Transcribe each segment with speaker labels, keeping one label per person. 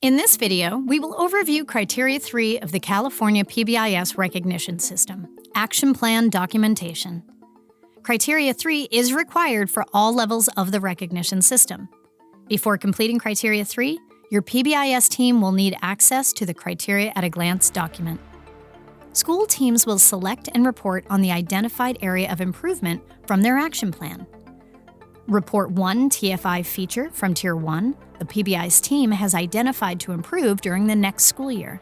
Speaker 1: In this video, we will overview Criteria 3 of the California PBIS recognition system, Action Plan Documentation. Criteria 3 is required for all levels of the recognition system. Before completing Criteria 3, your PBIS team will need access to the Criteria at a Glance document. School teams will select and report on the identified area of improvement from their action plan. Report one TFI feature from Tier 1 the PBIS team has identified to improve during the next school year.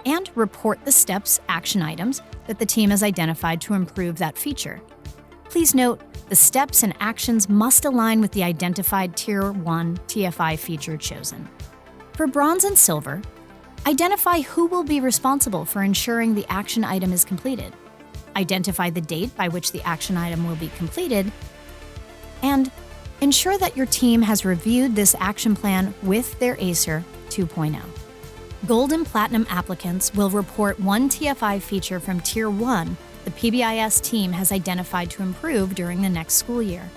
Speaker 1: And report the steps, action items that the team has identified to improve that feature. Please note, the steps and actions must align with the identified Tier 1 TFI feature chosen. For Bronze and Silver, identify who will be responsible for ensuring the action item is completed. Identify the date by which the action item will be completed, and ensure that your team has reviewed this action plan with their ACER 2.0. Gold and Platinum applicants will report one TFI feature from Tier 1 the PBIS team has identified to improve during the next school year.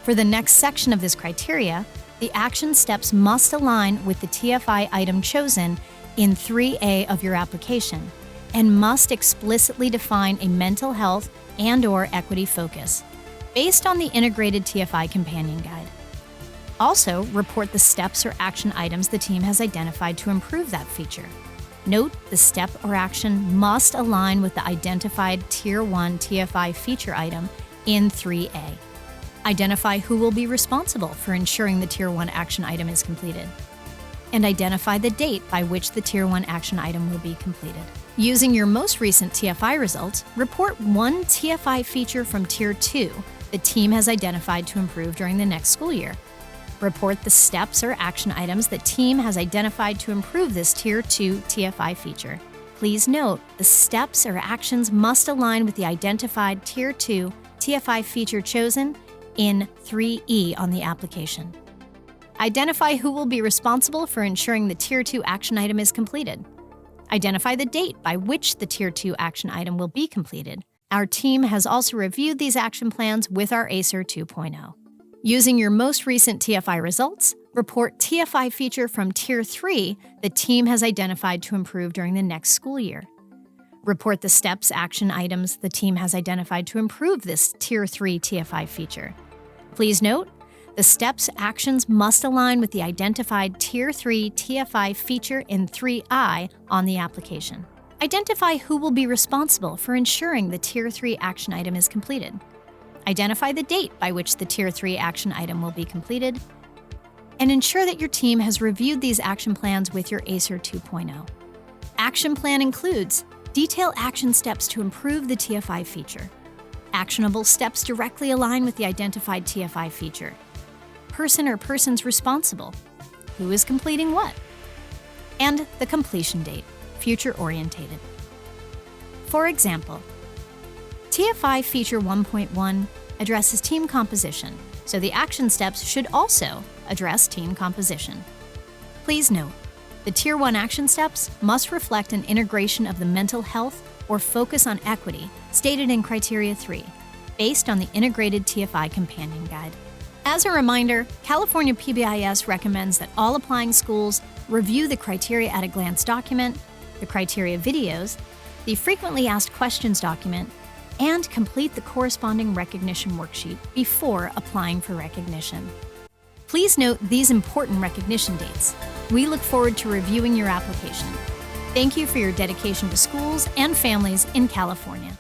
Speaker 1: For the next section of this criteria, the action steps must align with the TFI item chosen in 3A of your application and must explicitly define a mental health and/or equity focus, based on the Integrated TFI Companion Guide. Also, report the steps or action items the team has identified to improve that feature. Note, the step or action must align with the identified Tier 1 TFI feature item in 3A. Identify who will be responsible for ensuring the Tier 1 action item is completed. And identify the date by which the Tier 1 action item will be completed. Using your most recent TFI results, report one TFI feature from Tier 2 the team has identified to improve during the next school year. Report the steps or action items the team has identified to improve this Tier 2 TFI feature. Please note, the steps or actions must align with the identified Tier 2 TFI feature chosen in 3E on the application. Identify who will be responsible for ensuring the Tier 2 action item is completed. Identify the date by which the Tier 2 action item will be completed. Our team has also reviewed these action plans with our ACER 2.0. Using your most recent TFI results, report TFI feature from Tier 3 the team has identified to improve during the next school year. Report the steps, action items the team has identified to improve this Tier 3 TFI feature. Please note, the steps, actions must align with the identified Tier 3 TFI feature in 3I on the application. Identify who will be responsible for ensuring the Tier 3 action item is completed. Identify the date by which the Tier 3 action item will be completed, and ensure that your team has reviewed these action plans with your ACER 2.0. Action plan includes detailed action steps to improve the TFI feature. Actionable steps directly align with the identified TFI feature. Person or persons responsible. Who is completing what? And the completion date, future-orientated. For example, TFI Feature 1.1 addresses team composition, so the action steps should also address team composition. Please note, the Tier 1 action steps must reflect an integration of the mental health or focus on equity stated in Criteria 3, based on the Integrated TFI Companion Guide. As a reminder, California PBIS recommends that all applying schools review the Criteria at a Glance document, the criteria videos, the frequently asked questions document, and complete the corresponding recognition worksheet before applying for recognition. Please note these important recognition dates. We look forward to reviewing your application. Thank you for your dedication to schools and families in California.